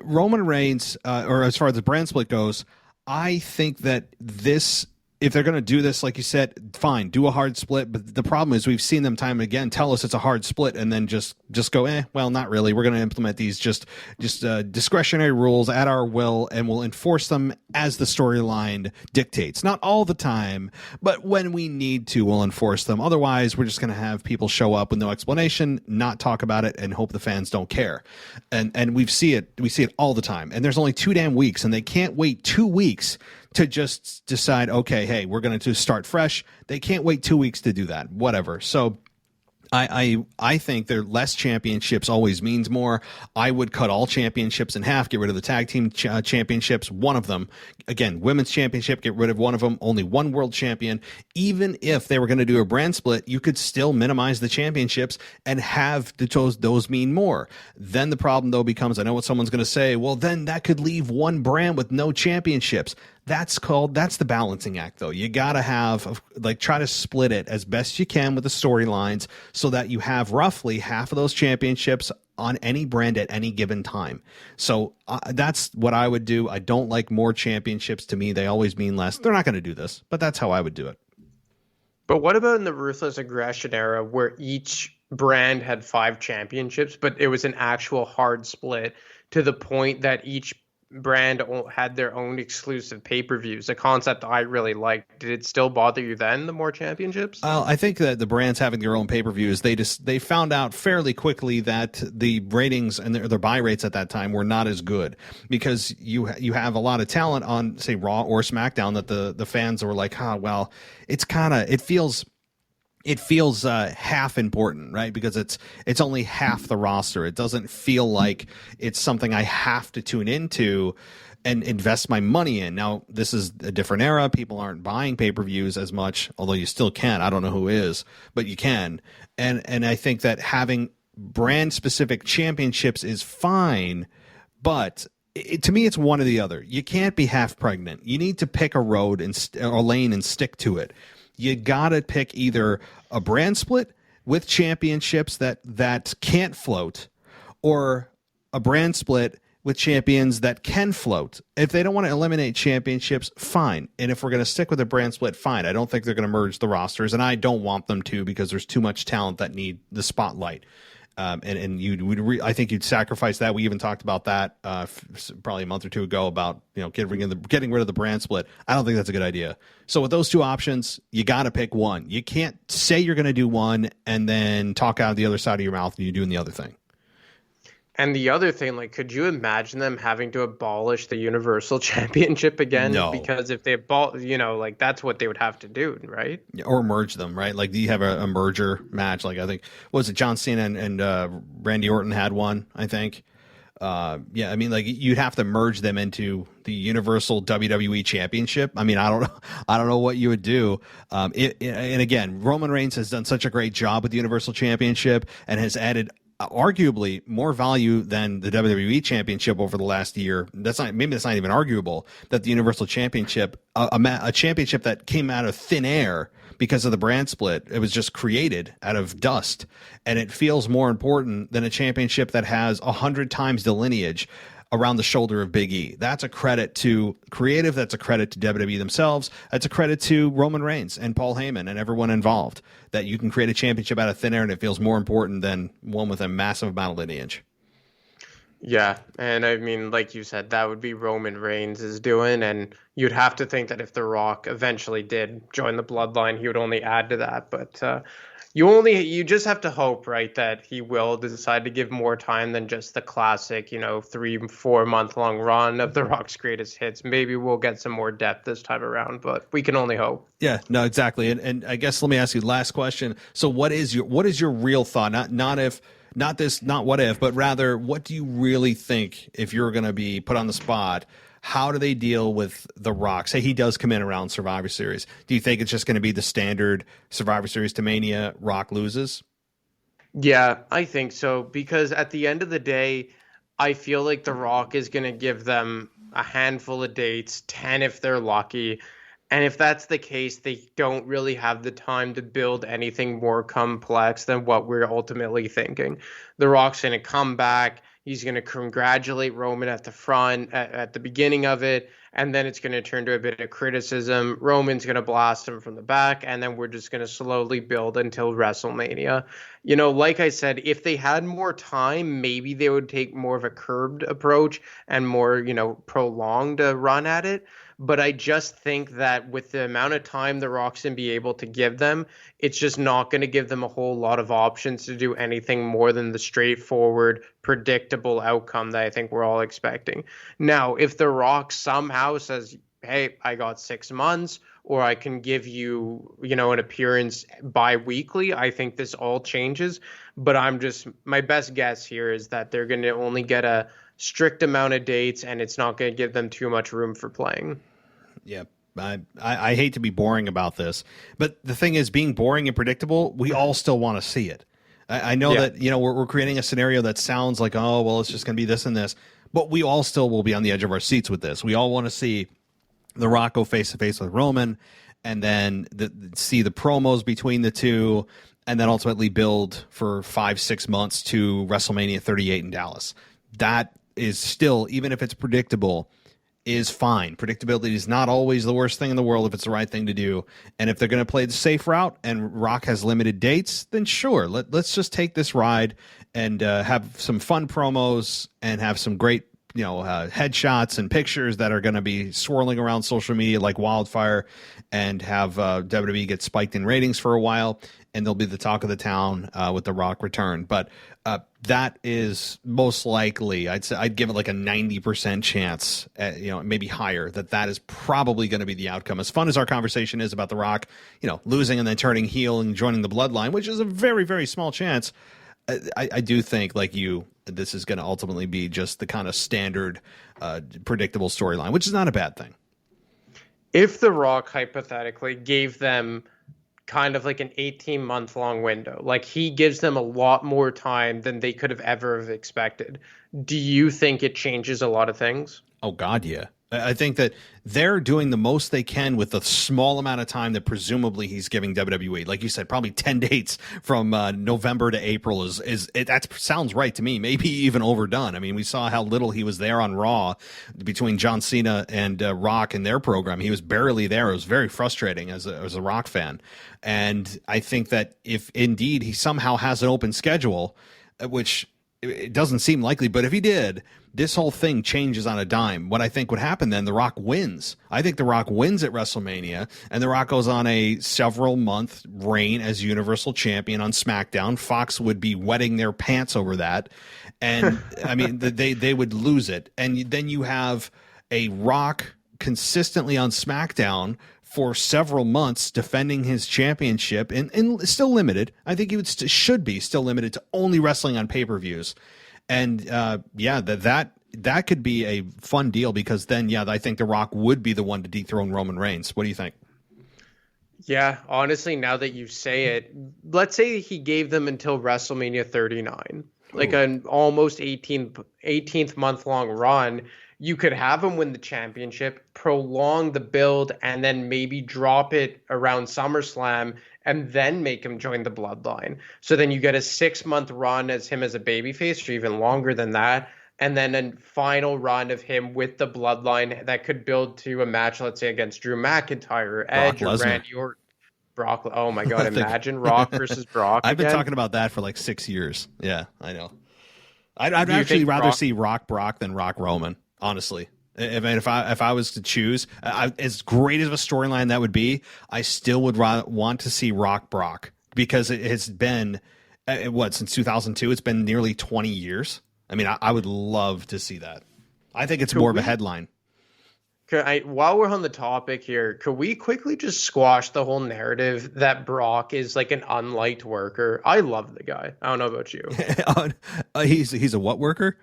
Roman Reigns, or as far as the brand split goes, I think that this, if they're going to do this, like you said, fine, do a hard split. But the problem is we've seen them time and again tell us it's a hard split and then just go, well, not really. We're going to implement these just discretionary rules at our will, and we'll enforce them as the storyline dictates. Not all the time, but when we need to, we'll enforce them. Otherwise, we're just going to have people show up with no explanation, not talk about it, and hope the fans don't care. And we see it all the time. And there's only 2 damn weeks, and they can't wait 2 weeks to just decide, okay, hey, we're going to start fresh. They can't wait 2 weeks to do that. Whatever. So I think there less championships always means more. I would cut all championships in half, get rid of the tag team championships, one of them. Again, women's championship, get rid of one of them, only one world champion. Even if they were going to do a brand split, you could still minimize the championships and have those mean more. Then the problem, though, becomes, I know what someone's going to say, well, then that could leave one brand with no championships. That's the balancing act, though. You got to have, try to split it as best you can with the storylines so that you have roughly half of those championships on any brand at any given time. So that's what I would do. I don't like more championships. To me, they always mean less. They're not going to do this, but that's how I would do it. But what about in the Ruthless Aggression era where each brand had 5 championships, but it was an actual hard split to the point that each brand had their own exclusive pay-per-views, a concept I really liked. Did it still bother you then, the more championships? I think that the brands having their own pay-per-views, they found out fairly quickly that the ratings and their buy rates at that time were not as good, because you have a lot of talent on, say, Raw or SmackDown that the fans were like, well, it feels half important, right? Because it's only half the roster. It doesn't feel like it's something I have to tune into and invest my money in. Now, this is a different era. People aren't buying pay-per-views as much, although you still can. I don't know who is, but you can. And I think that having brand-specific championships is fine, but to me, it's one or the other. You can't be half pregnant. You need to pick a road or lane and stick to it. You gotta pick either a brand split with championships that can't float, or a brand split with champions that can float. If they don't want to eliminate championships, fine. And if we're going to stick with a brand split, fine. I don't think they're going to merge the rosters, and I don't want them to, because there's too much talent that need the spotlight. I think you'd sacrifice that. We even talked about that probably a month or two ago about getting rid of the brand split. I don't think that's a good idea. So with those two options, you got to pick one. You can't say you're going to do one and then talk out of the other side of your mouth and you're doing the other thing. And the other thing, could you imagine them having to abolish the Universal Championship again? No. Because if they that's what they would have to do, right? Or merge them, right? Do you have a merger match? I think, was it John Cena and Randy Orton had one, I think. You'd have to merge them into the Universal WWE Championship. I mean, I don't know what you would do. And again, Roman Reigns has done such a great job with the Universal Championship and has added arguably more value than the WWE Championship over the last year. That's not even arguable, that the Universal Championship, a championship that came out of thin air because of the brand split, it was just created out of dust, and it feels more important than a championship that has 100 times the lineage around the shoulder of Big E. That's a credit to creative. That's a credit to WWE themselves. That's a credit to Roman Reigns and Paul Heyman and everyone involved, that you can create a championship out of thin air and it feels more important than one with a massive amount of lineage. Yeah, and I mean, like you said, that would be Roman Reigns is doing, and you'd have to think that if The Rock eventually did join the Bloodline, he would only add to that. But you just have to hope, right, that he will decide to give more time than just the classic, 3-4 month long run of The Rock's greatest hits. Maybe we'll get some more depth this time around, but we can only hope. Yeah, no, exactly. And I guess let me ask you the last question. So what is your real thought? Not what if, but rather, what do you really think, if you're going to be put on the spot? How do they deal with The Rock? Say he does come in around Survivor Series. Do you think it's just going to be the standard Survivor Series to Mania, Rock loses? Yeah, I think so, because at the end of the day, I feel like The Rock is going to give them a handful of dates, 10 if they're lucky. And if that's the case, they don't really have the time to build anything more complex than what we're ultimately thinking. The Rock's going to come back. He's going to congratulate Roman at the front, at the beginning of it, and then it's going to turn to a bit of criticism. Roman's going to blast him from the back, and then we're just going to slowly build until WrestleMania. Like I said, if they had more time, maybe they would take more of a curbed approach and more, prolonged run at it. But I just think that with the amount of time the Rock's going to be able to give them, it's just not going to give them a whole lot of options to do anything more than the straightforward, predictable outcome that I think we're all expecting. Now, if the Rock somehow says, hey, I got 6 months, or I can give you, an appearance bi-weekly, I think this all changes. But my best guess here is that they're going to only get a strict amount of dates, and it's not going to give them too much room for playing. Yeah, I hate to be boring about this, but the thing is, being boring and predictable, we all still want to see it. I know that, we're creating a scenario that sounds like, oh, well, it's just going to be this and this, but we all still will be on the edge of our seats with this. We all want to see The Rock go face-to-face with Roman, and then see the promos between the two, and then ultimately build for 5-6 months to WrestleMania 38 in Dallas. That is still, even if it's predictable, is fine. Predictability is not always the worst thing in the world if it's the right thing to do. And if they're going to play the safe route and Rock has limited dates, then sure, let's just take this ride and have some fun promos and have some great headshots and pictures that are going to be swirling around social media like wildfire, and have WWE get spiked in ratings for a while, and they'll be the talk of the town with The Rock return. But that is most likely, I'd say, I'd give it like a 90% chance, maybe higher, that is probably going to be the outcome. As fun as our conversation is about The Rock, losing and then turning heel and joining the Bloodline, which is a very, very small chance, I do think, like you, this is going to ultimately be just the kind of standard, predictable storyline, which is not a bad thing. If The Rock hypothetically gave them kind of like an 18-month long window, like he gives them a lot more time than they could have ever have expected, do you think it changes a lot of things? Oh, God, yeah. I think that they're doing the most they can with the small amount of time that presumably he's giving WWE. Like you said, probably 10 dates from November to April that sounds right to me. Maybe even overdone. I mean, we saw how little he was there on Raw between John Cena and Rock in their program. He was barely there. It was very frustrating as a Rock fan. And I think that if indeed he somehow has an open schedule, which it doesn't seem likely, but if he did, this whole thing changes on a dime. What I think would happen then, The Rock wins. I think The Rock wins at WrestleMania, and The Rock goes on a several-month reign as Universal Champion on SmackDown. Fox would be wetting their pants over that, and I mean, they would lose it. And then you have a Rock consistently on SmackDown for several months defending his championship, and still limited. I think he should be still limited to only wrestling on pay-per-views. And that could be a fun deal, because then, I think The Rock would be the one to dethrone Roman Reigns. What do you think? Yeah, honestly, now that you say it, let's say he gave them until WrestleMania 39. like an almost 18th month long run, you could have him win the championship, prolong the build, and then maybe drop it around SummerSlam and then make him join the Bloodline. So then you get a 6-month run as him as a babyface, or even longer than that, and then a final run of him with the Bloodline that could build to a match, let's say, against Drew McIntyre, Edge, or Randy Orton. Brock. Oh my God! Imagine Rock versus Brock. I've been again. talking about that for like 6 years. Yeah, I know. I'd actually rather see Rock Brock than Rock Roman. Honestly, if I was to choose, as great as a storyline that would be, I still would want to see Rock Brock, because it has been since 2002. It's been nearly 20 years. I mean, I would love to see that. I think it's more of a headline. While we're on the topic here, could we quickly just squash the whole narrative that Brock is like an unliked worker? I love the guy. I don't know about you. He's a what worker?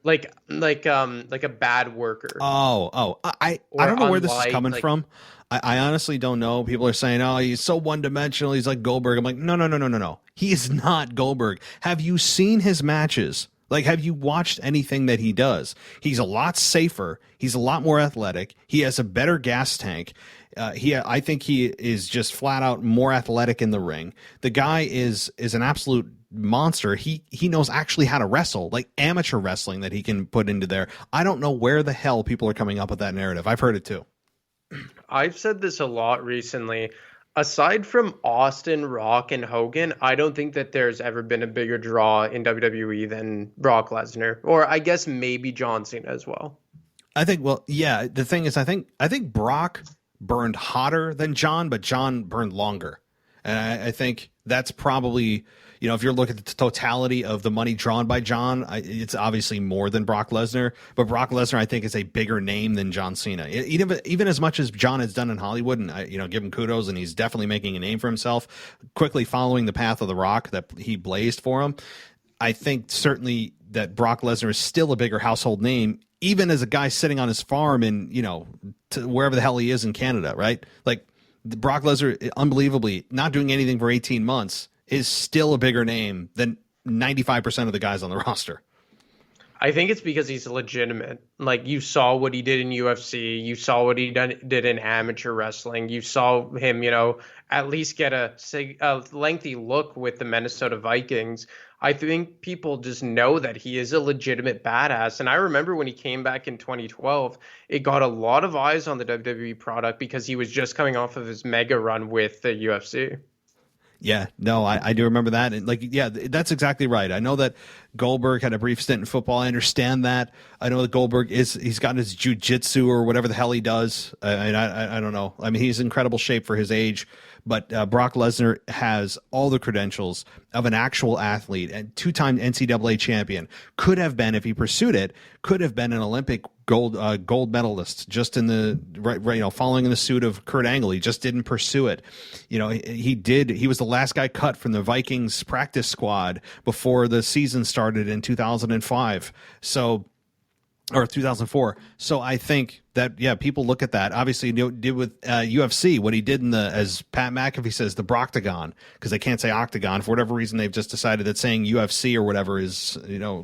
Like a bad worker. I don't know where this is coming from. I honestly don't know. People are saying, oh, he's so one-dimensional. He's like Goldberg. I'm like, no. He is not Goldberg. Have you seen his matches? Like, have you watched anything that he does? He's a lot safer. He's a lot more athletic. He has a better gas tank. I think he is just flat out more athletic in the ring. The guy is an absolute monster. He knows actually how to wrestle, like amateur wrestling that he can put into there. I don't know where the hell people are coming up with that narrative. I've heard it too. I've said this a lot recently. Aside from Austin, Rock, and Hogan, I don't think that there's ever been a bigger draw in WWE than Brock Lesnar, or I guess maybe John Cena as well. I think, well, yeah, the thing is, I think Brock burned hotter than John, but John burned longer. And I think that's probably, if you're looking at the totality of the money drawn by John, it's obviously more than Brock Lesnar. But Brock Lesnar, I think, is a bigger name than John Cena. Even as much as John has done in Hollywood, and give him kudos, and he's definitely making a name for himself, quickly following the path of The Rock that he blazed for him. I think certainly that Brock Lesnar is still a bigger household name, even as a guy sitting on his farm in, to wherever the hell he is in Canada, right? Like, Brock Lesnar, unbelievably, not doing anything for 18 months, is still a bigger name than 95% of the guys on the roster. I think it's because he's legitimate. Like, you saw what he did in UFC. You saw what he did in amateur wrestling. You saw him, at least get a lengthy look with the Minnesota Vikings. I think people just know that he is a legitimate badass. And I remember when he came back in 2012, it got a lot of eyes on the WWE product because he was just coming off of his mega run with the UFC. Yeah, no, I do remember that. And that's exactly right. I know that Goldberg had a brief stint in football. I understand that. I know that Goldberg he's got his jiu-jitsu or whatever the hell he does. And I don't know. I mean, he's in incredible shape for his age. But Brock Lesnar has all the credentials of an actual athlete and two-time NCAA champion. Could have been, if he pursued it, could have been an Olympic gold medalist. Just in the right, following in the suit of Kurt Angle. He just didn't pursue it. He did. He was the last guy cut from the Vikings practice squad before the season started in 2005. Or 2004. So I think that, people look at that. Obviously, did with UFC, what he did as Pat McAfee says, the Broctagon, because they can't say octagon. For whatever reason, they've just decided that saying UFC or whatever is,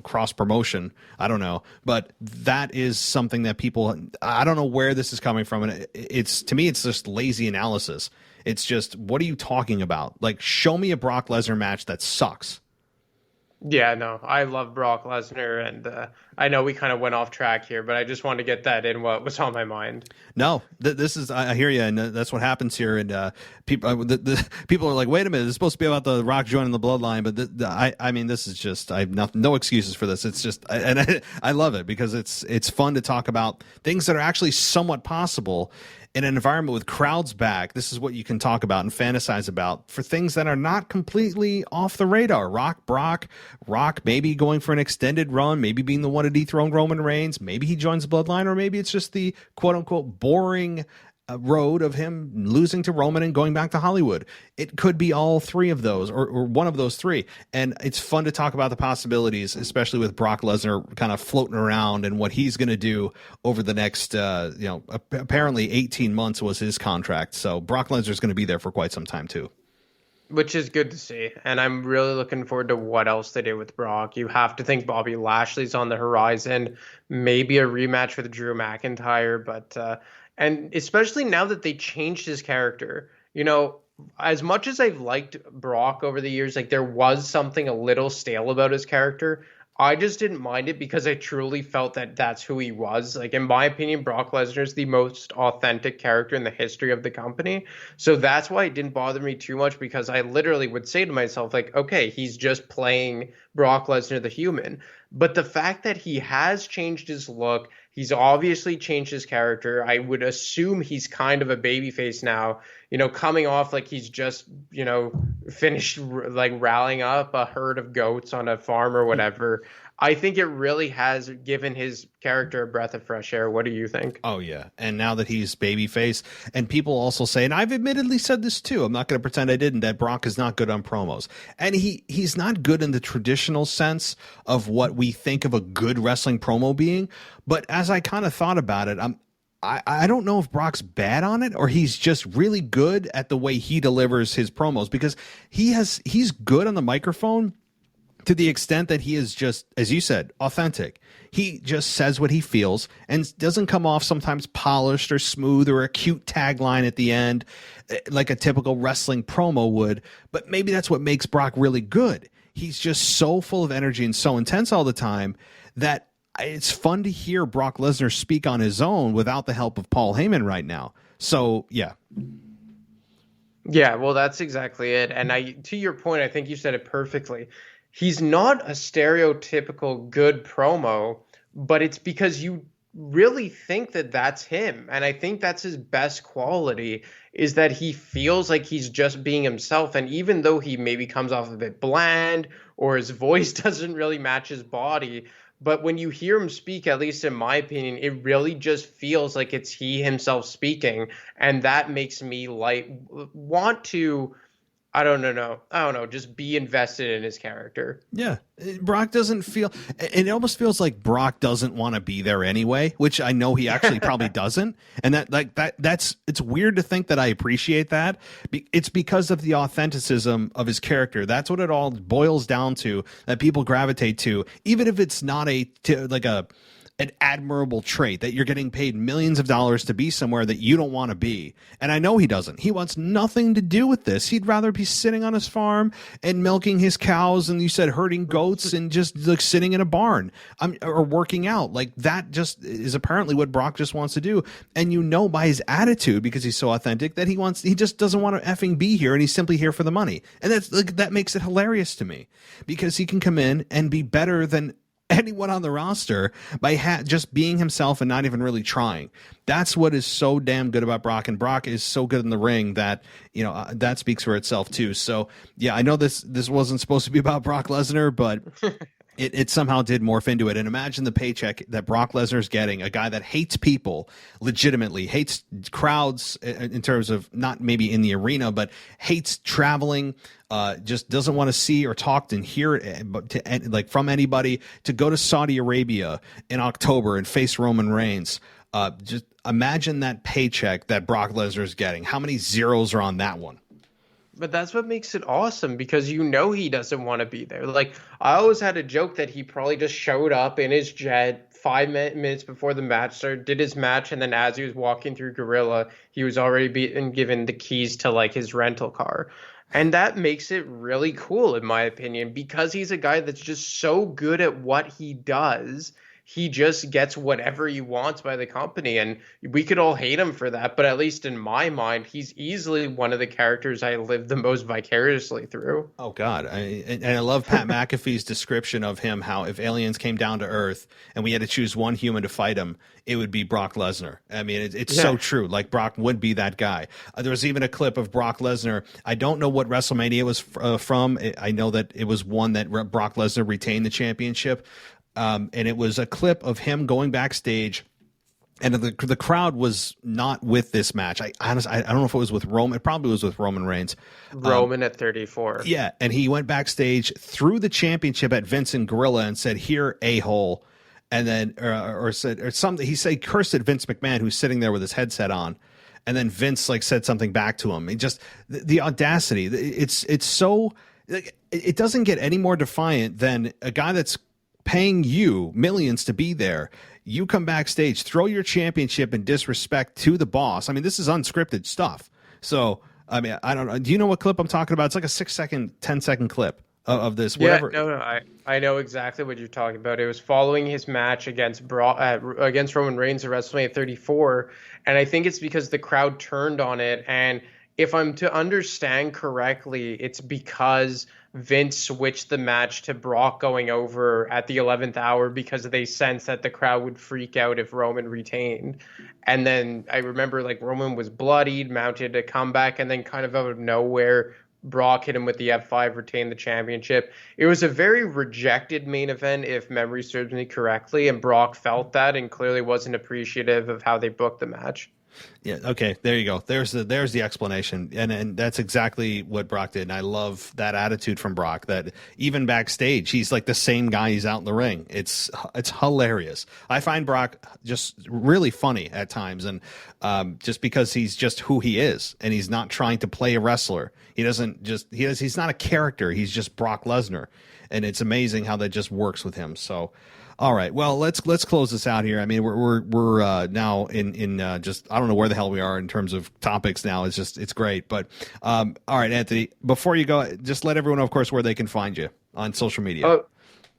cross promotion. I don't know. But that is something that people, I don't know where this is coming from. And to me, it's just lazy analysis. It's just, what are you talking about? Like, show me a Brock Lesnar match that sucks. Yeah, no, I love Brock Lesnar, and I know we kind of went off track here, but I just wanted to get that in what was on my mind. No, this is, I hear you, and that's what happens here. And people, people are like, wait a minute, it's supposed to be about the Rock joining the Bloodline, but I mean, this is just, I have no excuses for this. It's just, I love it because it's fun to talk about things that are actually somewhat possible in an environment with crowds back. This is what you can talk about and fantasize about for things that are not completely off the radar. Brock maybe going for an extended run, maybe being the one to dethrone Roman Reigns, maybe he joins the Bloodline, or maybe it's just the quote-unquote boring road of him losing to Roman and going back to Hollywood. It could be all three of those or one of those three. And it's fun to talk about the possibilities, especially with Brock Lesnar kind of floating around and what he's going to do over the next, apparently 18 months was his contract. So Brock Lesnar is going to be there for quite some time too. which is good to see. And I'm really looking forward to what else they do with Brock. You have to think Bobby Lashley's on the horizon, maybe a rematch with Drew McIntyre, but and especially now that they changed his character, as much as I've liked Brock over the years, like there was something a little stale about his character. I just didn't mind it because I truly felt that that's who he was. Like, in my opinion, Brock Lesnar is the most authentic character in the history of the company. So that's why it didn't bother me too much, because I literally would say to myself, like, okay, he's just playing Brock Lesnar, the human. But the fact that he has changed his look, he's obviously changed his character. I would assume he's kind of a babyface now, coming off like he's just, finished like rallying up a herd of goats on a farm or whatever. I think it really has given his character a breath of fresh air. What do you think? Oh, yeah. And now that he's babyface, and people also say, and I've admittedly said this too, I'm not going to pretend I didn't, that Brock is not good on promos. And he's not good in the traditional sense of what we think of a good wrestling promo being. But as I kind of thought about it, I don't know if Brock's bad on it or he's just really good at the way he delivers his promos, because he's good on the microphone to the extent that he is just, as you said, authentic. He just says what he feels and doesn't come off sometimes polished or smooth or a cute tagline at the end like a typical wrestling promo would. But maybe that's what makes Brock really good. He's just so full of energy and so intense all the time that it's fun to hear Brock Lesnar speak on his own without the help of Paul Heyman right now. So, yeah. Yeah, well, that's exactly it. And to your point, I think you said it perfectly. He's not a stereotypical good promo, but it's because you really think that that's him. And I think that's his best quality, is that he feels like he's just being himself. And even though he maybe comes off a bit bland or his voice doesn't really match his body, but when you hear him speak, at least in my opinion, it really just feels like it's he himself speaking. And that makes me want to, I don't know, just be invested in his character. Yeah. Brock doesn't feel, it almost feels like Brock doesn't want to be there anyway, which I know he actually probably doesn't. And it's weird to think that I appreciate that. It's because of the authenticism of his character. That's what it all boils down to, that people gravitate to, even if it's not an admirable trait, that you're getting paid millions of dollars to be somewhere that you don't want to be. And I know he doesn't. He wants nothing to do with this. He'd rather be sitting on his farm and milking his cows, and you said herding goats, and just like sitting in a barn or working out. Like, that just is apparently what Brock just wants to do. And by his attitude, because he's so authentic, that he just doesn't want to effing be here, and he's simply here for the money. And that makes it hilarious to me, because he can come in and be better than anyone on the roster by just being himself and not even really trying. That's what is so damn good about Brock, and Brock is so good in the ring that that speaks for itself too. So yeah, I know this wasn't supposed to be about Brock Lesnar, but it somehow did morph into it. And imagine the paycheck that Brock Lesnar's getting, a guy that hates people, legitimately hates crowds in terms of not maybe in the arena, but hates traveling, just doesn't want to see or talk and hear it from anybody, to go to Saudi Arabia in October and face Roman Reigns. Just imagine that paycheck that Brock Lesnar's getting. How many zeros are on that one? But that's what makes it awesome, because he doesn't want to be there. Like, I always had a joke that he probably just showed up in his jet 5 minutes before the match started, did his match, and then as he was walking through Gorilla, he was already being given the keys to like his rental car. And that makes it really cool, in my opinion, because he's a guy that's just so good at what he does. He just gets whatever he wants by the company, and we could all hate him for that, but at least in my mind, he's easily one of the characters I live the most vicariously through. Oh God. And I love Pat McAfee's description of him, how if aliens came down to Earth and we had to choose one human to fight him, it would be Brock Lesnar. I mean, it's so true. Like, Brock would be that guy. There was even a clip of Brock Lesnar. I don't know what WrestleMania it was from. I know that it was one that Brock Lesnar retained the championship. And it was a clip of him going backstage, and the crowd was not with this match. I honestly, I don't know if it was with Roman. It probably was with Roman Reigns. Roman at 34. Yeah, and he went backstage, threw the championship at Vince and Gorilla, and said, "Here, a-hole," and then or said or something. He said cursed at Vince McMahon, who's sitting there with his headset on. and then Vince like said something back to him. It just the audacity. It's so like, it doesn't get any more defiant than a guy that's paying you millions to be there. You come backstage, throw your championship in disrespect to the boss. I mean, this is unscripted stuff. So, I mean, I don't know. Do you know what clip I'm talking about? It's like a 6-second, 10-second clip of this. Whatever. Yeah, no, I know exactly what you're talking about. It was following his match against against Roman Reigns at WrestleMania 34, and I think it's because the crowd turned on it. And if I'm to understand correctly, it's because Vince switched the match to Brock going over at the 11th hour because they sensed that the crowd would freak out if Roman retained. And then I remember like Roman was bloodied, mounted a comeback, and then kind of out of nowhere, Brock hit him with the F5, retained the championship. It was a very rejected main event, if memory serves me correctly, and Brock felt that and clearly wasn't appreciative of how they booked the match. Yeah. Okay. There you go. There's the explanation, and that's exactly what Brock did. And I love that attitude from Brock. That even backstage, he's like the same guy he's out in the ring. It's hilarious. I find Brock just really funny at times, and just because he's just who he is, and he's not trying to play a wrestler. He's not a character. He's just Brock Lesnar, and it's amazing how that just works with him. So. All right. Well, let's close this out here. I mean, we're now in just I don't know where the hell we are in terms of topics now. It's great. But all right, Anthony, before you go, just let everyone know, of course, where they can find you on social media. Oh,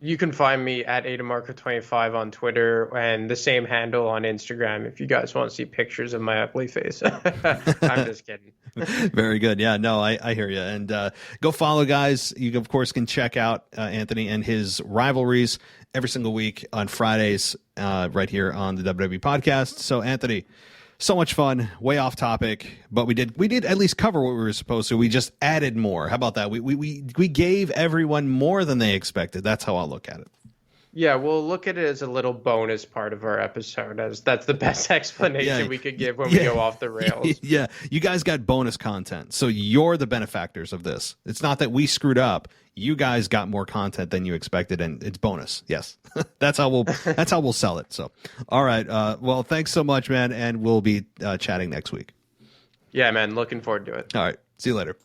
you can find me at AdaMarco25 on Twitter and the same handle on Instagram if you guys want to see pictures of my ugly face. I'm just kidding. Very good. Yeah, no, I hear you. And go follow, guys. You, of course, can check out Anthony and his rivalries every single week on Fridays right here on the WWE podcast. So, Anthony, so much fun, way off topic, but we did at least cover what we were supposed to. We just added more. How about that? We gave everyone more than they expected. That's how I'll look at it. Yeah, we'll look at it as a little bonus part of our episode, as that's the best explanation we could give when we go off the rails. Yeah, you guys got bonus content, so you're the benefactors of this. It's not that we screwed up. You guys got more content than you expected, and it's bonus. Yes, that's how we'll sell it. So, all right. Well, thanks so much, man, and we'll be chatting next week. Yeah, man. Looking forward to it. All right. See you later.